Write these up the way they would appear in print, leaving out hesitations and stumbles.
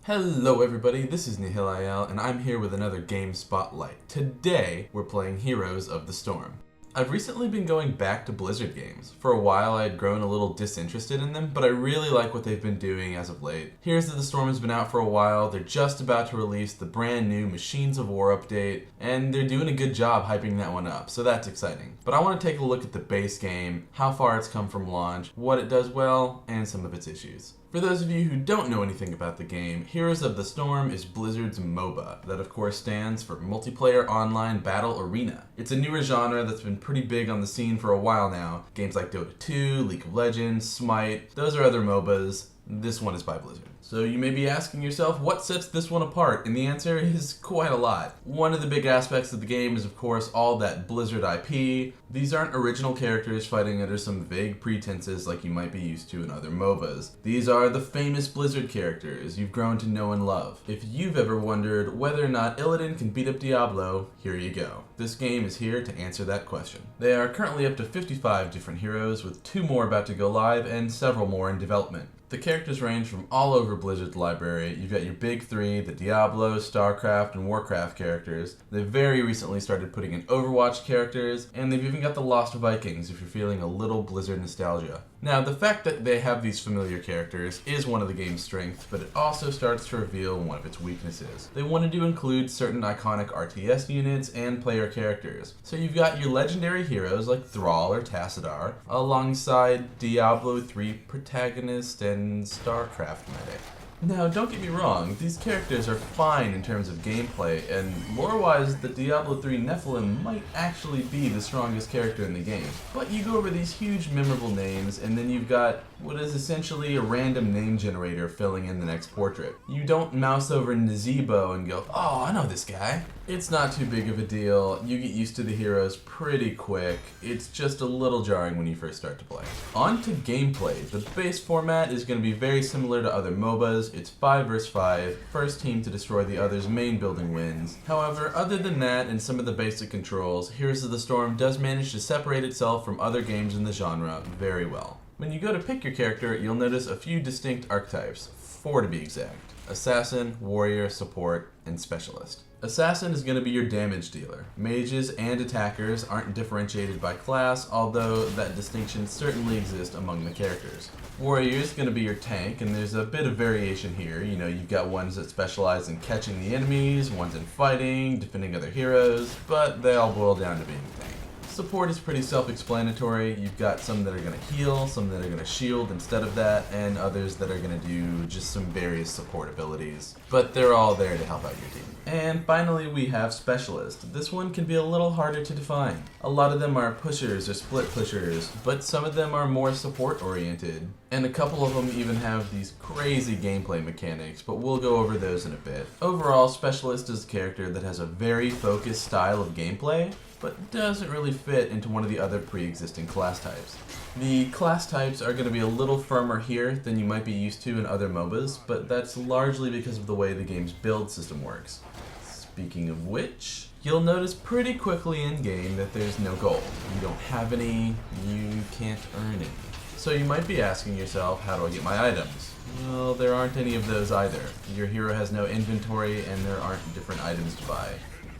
Hello everybody, this is Nihilael, and I'm here with another Game Spotlight. Today, we're playing Heroes of the Storm. I've recently been going back to Blizzard games. For a while I had grown a little disinterested in them, but I really like what they've been doing as of late. Heroes of the Storm has been out for a while, they're just about to release the brand new Machines of War update, and they're doing a good job hyping that one up, so that's exciting. But I want to take a look at the base game, how far it's come from launch, what it does well, and some of its issues. For those of you who don't know anything about the game, Heroes of the Storm is Blizzard's MOBA, that of course stands for Multiplayer Online Battle Arena. It's a newer genre that's been pretty big on the scene for a while now. Games like Dota 2, League of Legends, Smite, those are other MOBAs. This one is by Blizzard. So you may be asking yourself, what sets this one apart? And the answer is quite a lot. One of the big aspects of the game is of course all that Blizzard IP. These aren't original characters fighting under some vague pretenses like you might be used to in other MOBAs. These are the famous Blizzard characters you've grown to know and love. If you've ever wondered whether or not Illidan can beat up Diablo, here you go. This game is here to answer that question. They are currently up to 55 different heroes, with 2 more about to go live and several more in development. The characters range from all over Blizzard's library. You've got your big 3, the Diablo, StarCraft, and Warcraft characters. They've very recently started putting in Overwatch characters, and they've even got the Lost Vikings if you're feeling a little Blizzard nostalgia. Now, the fact that they have these familiar characters is one of the game's strengths, but it also starts to reveal one of its weaknesses. They wanted to include certain iconic RTS units and player characters. So you've got your legendary heroes like Thrall or Tassadar, alongside Diablo 3 protagonist and StarCraft medic. Now, don't get me wrong, these characters are fine in terms of gameplay, and lore-wise, the Diablo 3 Nephilim might actually be the strongest character in the game. But you go over these huge memorable names, and then you've got what is essentially a random name generator filling in the next portrait. You don't mouse over Nazebo and go, oh, I know this guy. It's not too big of a deal. You get used to the heroes pretty quick. It's just a little jarring when you first start to play. On to gameplay. The base format is going to be very similar to other MOBAs. It's 5 vs 5. First team to destroy the other's main building wins. However, other than that and some of the basic controls, Heroes of the Storm does manage to separate itself from other games in the genre very well. When you go to pick your character, you'll notice a few distinct archetypes, 4 to be exact. Assassin, Warrior, Support, and Specialist. Assassin is going to be your damage dealer. Mages and attackers aren't differentiated by class, although that distinction certainly exists among the characters. Warrior is going to be your tank, and there's a bit of variation here. You know, you've got ones that specialize in catching the enemies, ones in fighting, defending other heroes, but they all boil down to being a tank. Support is pretty self-explanatory. You've got some that are going to heal, some that are going to shield instead of that, and others that are going to do just some various support abilities. But they're all there to help out your team. And finally, we have Specialist. This one can be a little harder to define. A lot of them are pushers or split pushers, but some of them are more support-oriented. And a couple of them even have these crazy gameplay mechanics, but we'll go over those in a bit. Overall, Specialist is a character that has a very focused style of gameplay, but doesn't really fit into one of the other pre-existing class types. The class types are going to be a little firmer here than you might be used to in other MOBAs, but that's largely because of the way the game's build system works. Speaking of which, you'll notice pretty quickly in-game that there's no gold. You don't have any, you can't earn any. So you might be asking yourself, how do I get my items? Well, there aren't any of those either. Your hero has no inventory and there aren't different items to buy.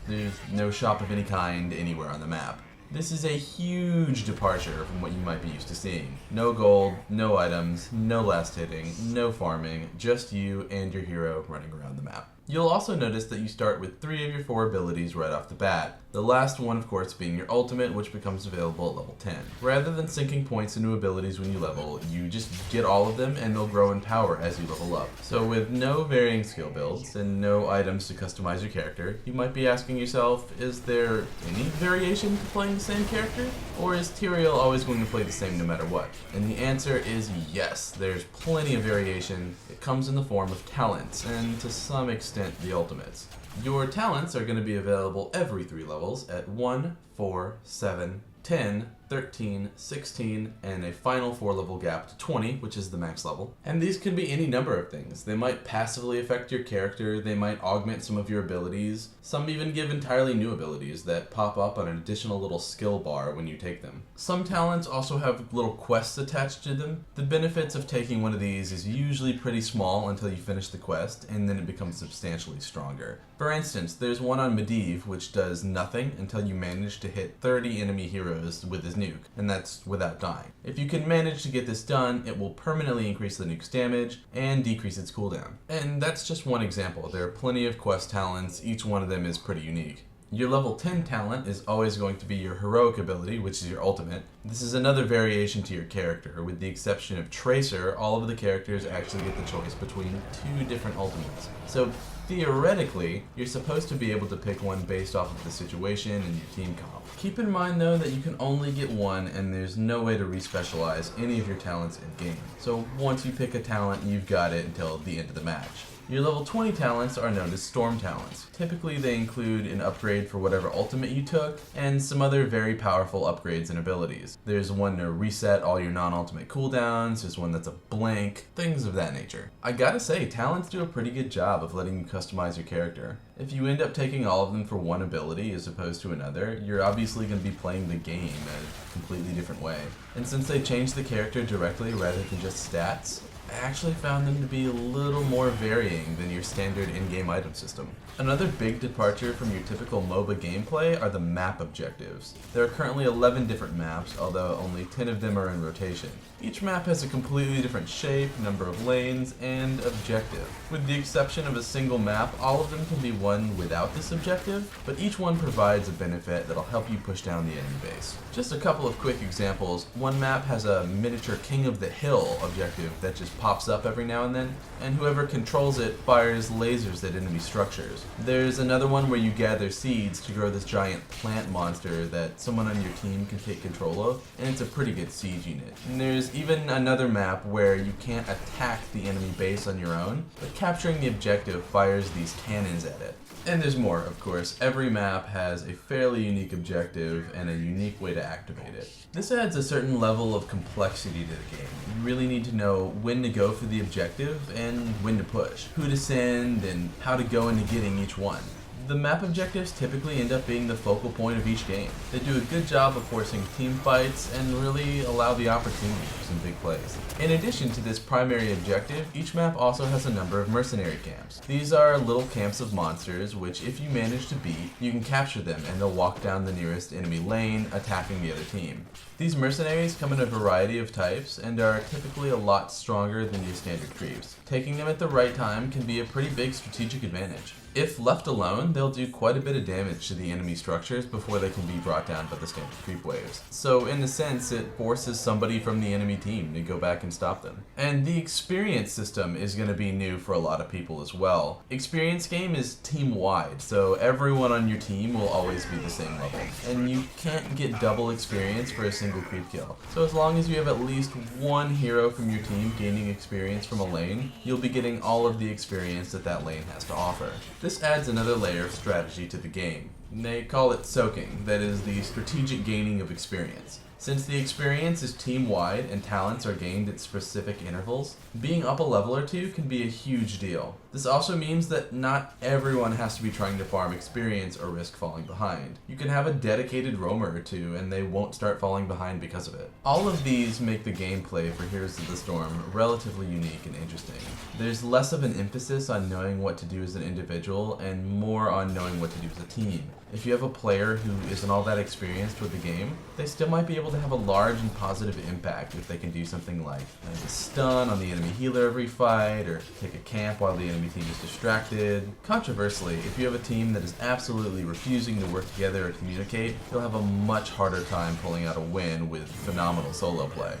There's no shop of any kind anywhere on the map. This is a huge departure from what you might be used to seeing. No gold, no items, no last hitting, no farming, just you and your hero running around the map. You'll also notice that you start with 3 of your 4 abilities right off the bat. The last one, of course, being your ultimate, which becomes available at level 10. Rather than sinking points into abilities when you level, you just get all of them and they'll grow in power as you level up. So with no varying skill builds and no items to customize your character, you might be asking yourself, is there any variation to playing the same character? Or is Tyrael always going to play the same no matter what? And the answer is yes, there's plenty of variation. It comes in the form of talents, and to some extent the ultimates. Your talents are going to be available every 3 levels at 1, 4, 7, 10, 13, 16, and a final 4-level gap to 20, which is the max level. And these could be any number of things. They might passively affect your character, they might augment some of your abilities, some even give entirely new abilities that pop up on an additional little skill bar when you take them. Some talents also have little quests attached to them. The benefits of taking one of these is usually pretty small until you finish the quest, and then it becomes substantially stronger. For instance, there's one on Medivh which does nothing until you manage to hit 30 enemy heroes with his nuke, and that's without dying. If you can manage to get this done, it will permanently increase the nuke's damage and decrease its cooldown. And that's just one example. There are plenty of quest talents, each one of them is pretty unique. Your level 10 talent is always going to be your heroic ability, which is your ultimate. This is another variation to your character. With the exception of Tracer, all of the characters actually get the choice between 2 different ultimates. So theoretically, you're supposed to be able to pick one based off of the situation and your team comp. Keep in mind though that you can only get one and there's no way to respecialize any of your talents in game. So once you pick a talent, you've got it until the end of the match. Your level 20 talents are known as Storm talents. Typically they include an upgrade for whatever ultimate you took, and some other very powerful upgrades and abilities. There's one to reset all your non-ultimate cooldowns, there's one that's a blank, things of that nature. I gotta say, talents do a pretty good job of letting you customize your character. If you end up taking all of them for one ability as opposed to another, you're obviously going to be playing the game a completely different way. And since they changed the character directly rather than just stats, I actually found them to be a little more varying than your standard in-game item system. Another big departure from your typical MOBA gameplay are the map objectives. There are currently 11 different maps, although only 10 of them are in rotation. Each map has a completely different shape, number of lanes, and objective. With the exception of a single map, all of them can be won without this objective, but each one provides a benefit that'll help you push down the enemy base. Just a couple of quick examples. One map has a miniature King of the Hill objective that just pops up every now and then, and whoever controls it fires lasers at enemy structures. There's another one where you gather seeds to grow this giant plant monster that someone on your team can take control of, and it's a pretty good siege unit. And there's even another map where you can't attack the enemy base on your own, but capturing the objective fires these cannons at it. And there's more, of course. Every map has a fairly unique objective and a unique way to activate it. This adds a certain level of complexity to the game. You really need to know when to go for the objective and when to push, who to send, and how to go into getting each one. The map objectives typically end up being the focal point of each game. They do a good job of forcing team fights and really allow the opportunity for some big plays. In addition to this primary objective, each map also has a number of mercenary camps. These are little camps of monsters which, if you manage to beat, you can capture them and they'll walk down the nearest enemy lane, attacking the other team. These mercenaries come in a variety of types and are typically a lot stronger than your standard creeps. Taking them at the right time can be a pretty big strategic advantage. If left alone, they'll do quite a bit of damage to the enemy structures before they can be brought down by the standard creep waves. So in a sense, it forces somebody from the enemy team to go back and stop them. And the experience system is going to be new for a lot of people as well. Experience game is team-wide, so everyone on your team will always be the same level. And you can't get double experience for a single creep kill. So as long as you have at least one hero from your team gaining experience from a lane, you'll be getting all of the experience that that lane has to offer. This adds another layer of strategy to the game. They call it soaking, that is the strategic gaining of experience. Since the experience is team-wide and talents are gained at specific intervals, being up a level or two can be a huge deal. This also means that not everyone has to be trying to farm experience or risk falling behind. You can have a dedicated roamer or two and they won't start falling behind because of it. All of these make the gameplay for Heroes of the Storm relatively unique and interesting. There's less of an emphasis on knowing what to do as an individual and more on knowing what to do as a team. If you have a player who isn't all that experienced with the game, they still might be able to have a large and positive impact if they can do something like a stun on the enemy healer every fight, or take a camp while the enemy team is distracted. Controversially, if you have a team that is absolutely refusing to work together or communicate, you'll have a much harder time pulling out a win with phenomenal solo play.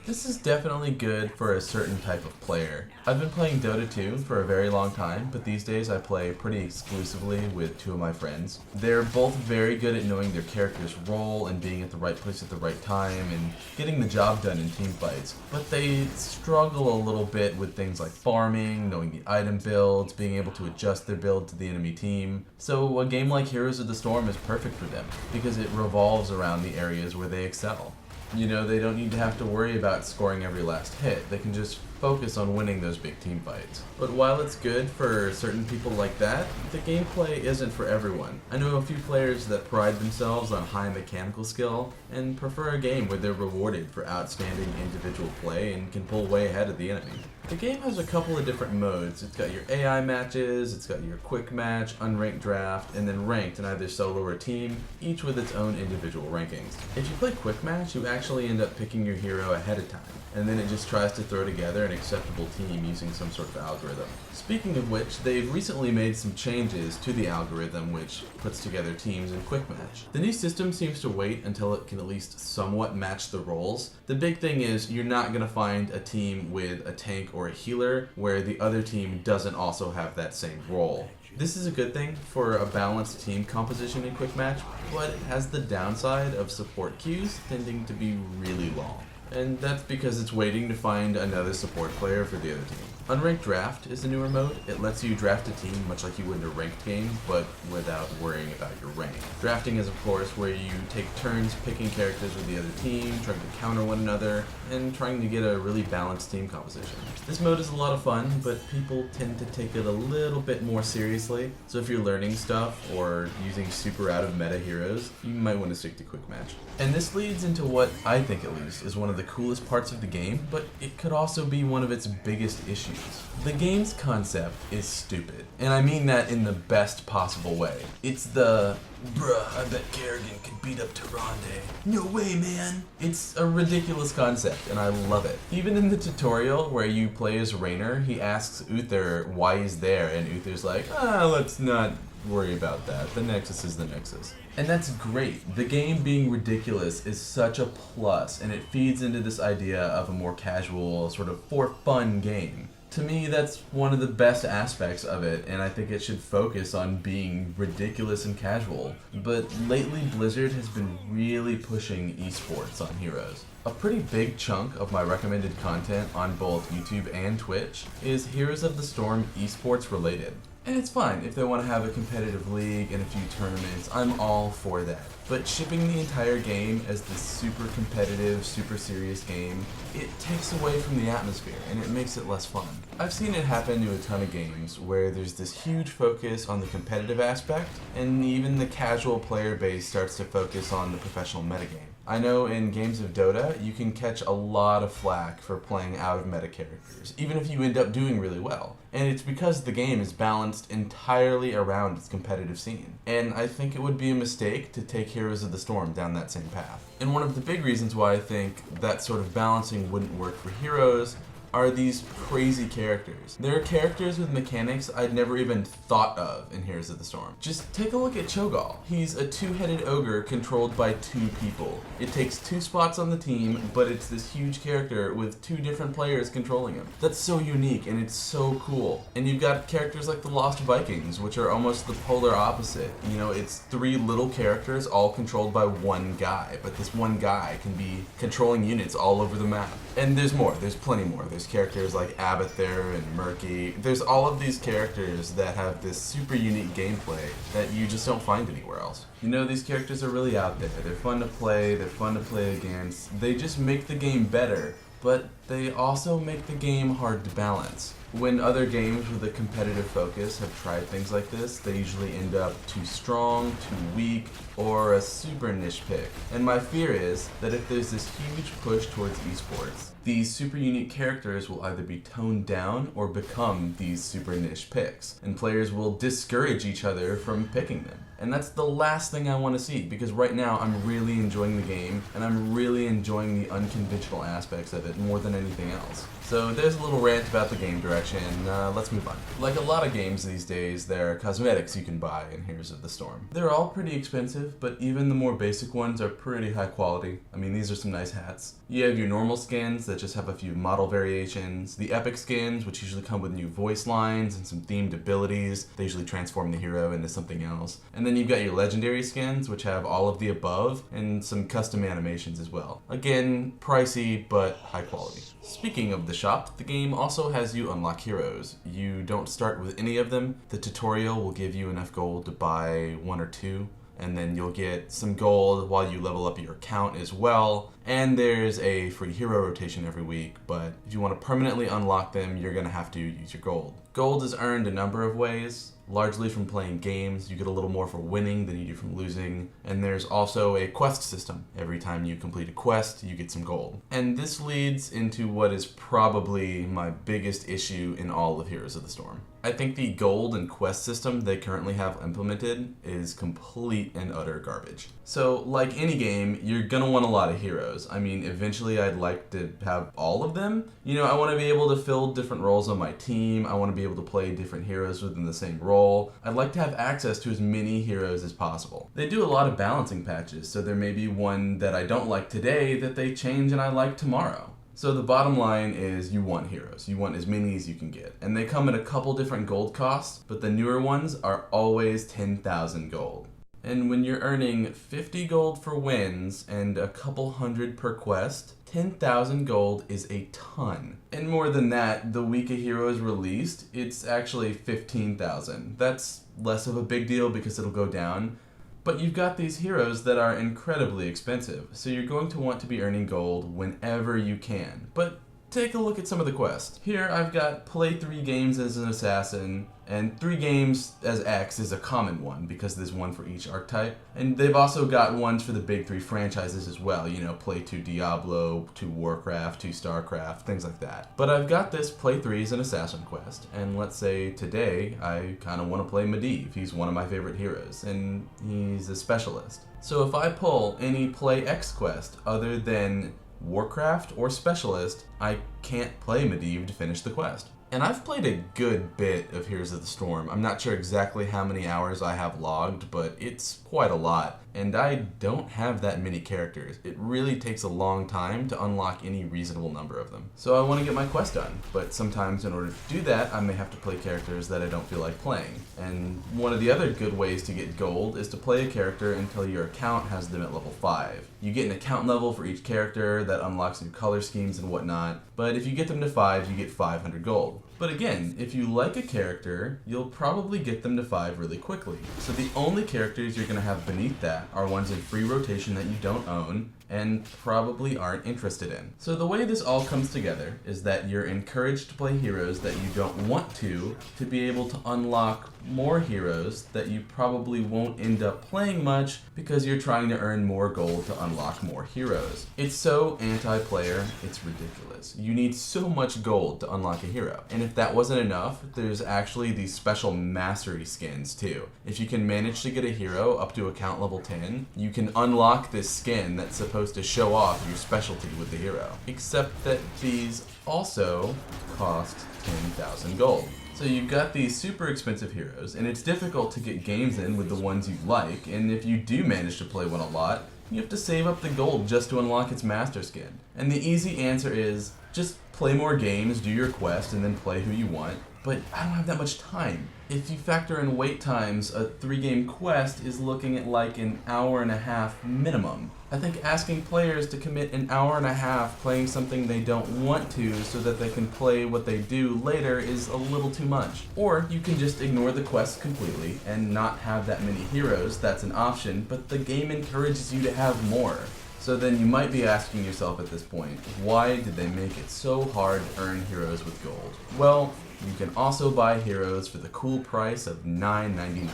This is definitely good for a certain type of player. I've been playing Dota 2 for a very long time, but these days I play pretty exclusively with two of my friends. They're both very good at knowing their character's role and being at the right place at the right time and getting the job done in team fights, but they struggle a little bit with things like farming, knowing the item builds, being able to adjust their build to the enemy team. So a game like Heroes of the Storm is perfect for them because it revolves around the areas where they excel. You know, they don't need to have to worry about scoring every last hit. They can just focus on winning those big team fights. But while it's good for certain people like that, the gameplay isn't for everyone. I know a few players that pride themselves on high mechanical skill and prefer a game where they're rewarded for outstanding individual play and can pull way ahead of the enemy. The game has a couple of different modes. It's got your AI matches, it's got your quick match, unranked draft, and then ranked in either solo or team, each with its own individual rankings. If you play quick match, you actually end up picking your hero ahead of time, and then it just tries to throw together an acceptable team using some sort of algorithm. Speaking of which, they've recently made some changes to the algorithm which puts together teams in quick match. The new system seems to wait until it can at least somewhat match the roles. The big thing is you're not going to find a team with a tank or a healer where the other team doesn't also have that same role. This is a good thing for a balanced team composition in quick match, but it has the downside of support queues tending to be really long. And that's because it's waiting to find another support player for the other team. Unranked Draft is a newer mode. It lets you draft a team much like you would in a ranked game, but without worrying about your rank. Drafting is, of course, where you take turns picking characters with the other team, trying to counter one another, and trying to get a really balanced team composition. This mode is a lot of fun, but people tend to take it a little bit more seriously, so if you're learning stuff or using super out of meta heroes, you might want to stick to quick match. And this leads into what I think, at least, is one of the coolest parts of the game, but it could also be one of its biggest issues. The game's concept is stupid, and I mean that in the best possible way. It's the, bruh, I bet Kerrigan could beat up Tyrande. No way, man! It's a ridiculous concept, and I love it. Even in the tutorial where you play as Raynor, he asks Uther why he's there, and Uther's like, let's not worry about that. The Nexus is the Nexus. And that's great. The game being ridiculous is such a plus, and it feeds into this idea of a more casual, sort of for fun game. To me, that's one of the best aspects of it, and I think it should focus on being ridiculous and casual. But lately, Blizzard has been really pushing esports on Heroes. A pretty big chunk of my recommended content on both YouTube and Twitch is Heroes of the Storm esports related. And it's fine if they want to have a competitive league and a few tournaments, I'm all for that. But shipping the entire game as this super competitive, super serious game, it takes away from the atmosphere and it makes it less fun. I've seen it happen to a ton of games where there's this huge focus on the competitive aspect, and even the casual player base starts to focus on the professional metagame. I know in games of Dota, you can catch a lot of flack for playing out of meta characters, even if you end up doing really well. And it's because the game is balanced entirely around its competitive scene. And I think it would be a mistake to take Heroes of the Storm down that same path. And one of the big reasons why I think that sort of balancing wouldn't work for Heroes are these crazy characters. There are characters with mechanics I'd never even thought of in Heroes of the Storm. Just take a look at Cho'Gall. He's a two-headed ogre controlled by two people. It takes two spots on the team, but it's this huge character with two different players controlling him. That's so unique and it's so cool. And you've got characters like the Lost Vikings, which are almost the polar opposite. You know, it's three little characters all controlled by one guy, but this one guy can be controlling units all over the map. And there's more, there's plenty more. There's characters like Abathur and Murky. There's all of these characters that have this super unique gameplay that you just don't find anywhere else. You know, these characters are really out there. They're fun to play against. They just make the game better, but they also make the game hard to balance. When other games with a competitive focus have tried things like this, they usually end up too strong, too weak, or a super niche pick. And my fear is that if there's this huge push towards esports, these super unique characters will either be toned down or become these super niche picks, and players will discourage each other from picking them. And that's the last thing I want to see, because right now I'm really enjoying the game, and I'm really enjoying the unconventional aspects of it more than anything else. So there's a little rant about the game direction. section, let's move on. Like a lot of games these days, there are cosmetics you can buy in Heroes of the Storm. They're all pretty expensive, but even the more basic ones are pretty high quality. I mean, these are some nice hats. You have your normal skins that just have a few model variations, the epic skins, which usually come with new voice lines and some themed abilities. They usually transform the hero into something else. And then you've got your legendary skins, which have all of the above and some custom animations as well. Again, pricey, but high quality. Speaking of the shop, the game also has you unlock heroes. You don't start with any of them. The tutorial will give you enough gold to buy one or two, and then you'll get some gold while you level up your account as well. And there's a free hero rotation every week, but if you want to permanently unlock them, you're going to have to use your gold. Gold is earned a number of ways. Largely from playing games, you get a little more for winning than you do from losing, and there's also a quest system. Every time you complete a quest, you get some gold. And this leads into what is probably my biggest issue in all of Heroes of the Storm. I think the gold and quest system they currently have implemented is complete and utter garbage. So, like any game, you're gonna want a lot of heroes. I mean, eventually I'd like to have all of them. You know, I want to be able to fill different roles on my team. I want to be able to play different heroes within the same role. I'd like to have access to as many heroes as possible. They do a lot of balancing patches, so there may be one that I don't like today that they change and I like tomorrow. So the bottom line is you want heroes. You want as many as you can get. And they come at a couple different gold costs, but the newer ones are always 10,000 gold. And when you're earning 50 gold for wins and a couple hundred per quest, 10,000 gold is a ton. And more than that, the week a hero is released, it's actually 15,000. That's less of a big deal because it'll go down. But you've got these heroes that are incredibly expensive, so you're going to want to be earning gold whenever you can. But take a look at some of the quests. Here I've got play 3 games as an assassin, and 3 games as X is a common one because there's one for each archetype. And they've also got ones for the big 3 franchises as well, you know, play 2 Diablo, 2 Warcraft, 2 Starcraft, things like that. But I've got this play 3 as an assassin quest, and let's say today I kind of want to play Medivh. He's one of my favorite heroes, and he's a specialist. So if I pull any play X quest other than Warcraft or Specialist, I can't play Medivh to finish the quest. And I've played a good bit of Heroes of the Storm. I'm not sure exactly how many hours I have logged, but it's quite a lot. And I don't have that many characters. It really takes a long time to unlock any reasonable number of them. So I want to get my quest done, but sometimes in order to do that, I may have to play characters that I don't feel like playing. And one of the other good ways to get gold is to play a character until your account has them at level 5. You get an account level for each character that unlocks new color schemes and whatnot, but if you get them to 5, you get 500 gold. But again, if you like a character, you'll probably get them to 5 really quickly. So the only characters you're going to have beneath that are ones in free rotation that you don't own and probably aren't interested in. So the way this all comes together is that you're encouraged to play heroes that you don't want to be able to unlock more heroes that you probably won't end up playing much because you're trying to earn more gold to unlock more heroes. It's so anti-player, it's ridiculous. You need so much gold to unlock a hero. And if that wasn't enough, there's actually these special mastery skins too. If you can manage to get a hero up to account level 10, you can unlock this skin that's supposed to show off your specialty with the hero. Except that these also cost 10,000 gold. So you've got these super expensive heroes, and it's difficult to get games in with the ones you like, and if you do manage to play one a lot, you have to save up the gold just to unlock its master skin. And the easy answer is, just play more games, do your quest, and then play who you want. But I don't have that much time. If you factor in wait times, a 3-game quest is looking at like an hour and a half minimum. I think asking players to commit an hour and a half playing something they don't want to so that they can play what they do later is a little too much. Or you can just ignore the quest completely and not have that many heroes. That's an option, but the game encourages you to have more. So then you might be asking yourself at this point, why did they make it so hard to earn heroes with gold? Well, you can also buy heroes for the cool price of $9.99.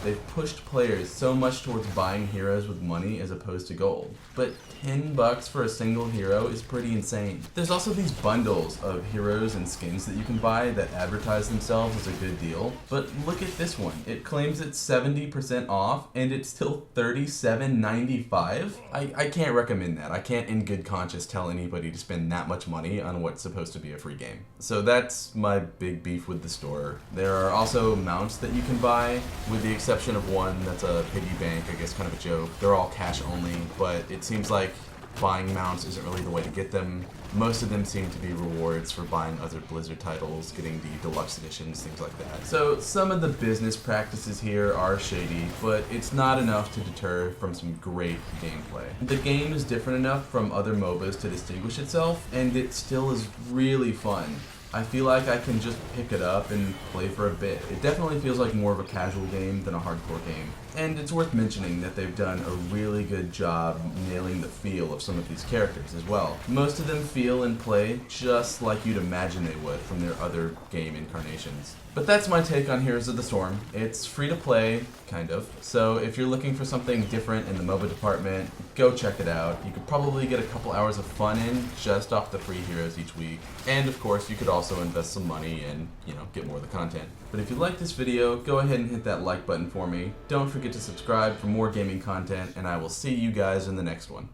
They've pushed players so much towards buying heroes with money as opposed to gold. But $10 for a single hero is pretty insane. There's also these bundles of heroes and skins that you can buy that advertise themselves as a good deal. But look at this one. It claims it's 70% off and it's still $37.95. I can't recommend that. I can't in good conscience tell anybody to spend that much money on what's supposed to be a free game. So that's my big big beef with the store. There are also mounts that you can buy, with the exception of one that's a piggy bank, I guess kind of a joke. They're all cash only, but it seems like buying mounts isn't really the way to get them. Most of them seem to be rewards for buying other Blizzard titles, getting the deluxe editions, things like that. So some of the business practices here are shady, but it's not enough to deter from some great gameplay. The game is different enough from other MOBAs to distinguish itself, and it still is really fun. I feel like I can just pick it up and play for a bit. It definitely feels like more of a casual game than a hardcore game. And it's worth mentioning that they've done a really good job nailing the feel of some of these characters as well. Most of them feel and play just like you'd imagine they would from their other game incarnations. But that's my take on Heroes of the Storm. It's free to play, kind of. So if you're looking for something different in the MOBA department, go check it out. You could probably get a couple hours of fun in just off the free heroes each week. And of course, you could also invest some money and, get more of the content. But if you like this video, go ahead and hit that like button for me. Don't forget to subscribe for more gaming content, and I will see you guys in the next one.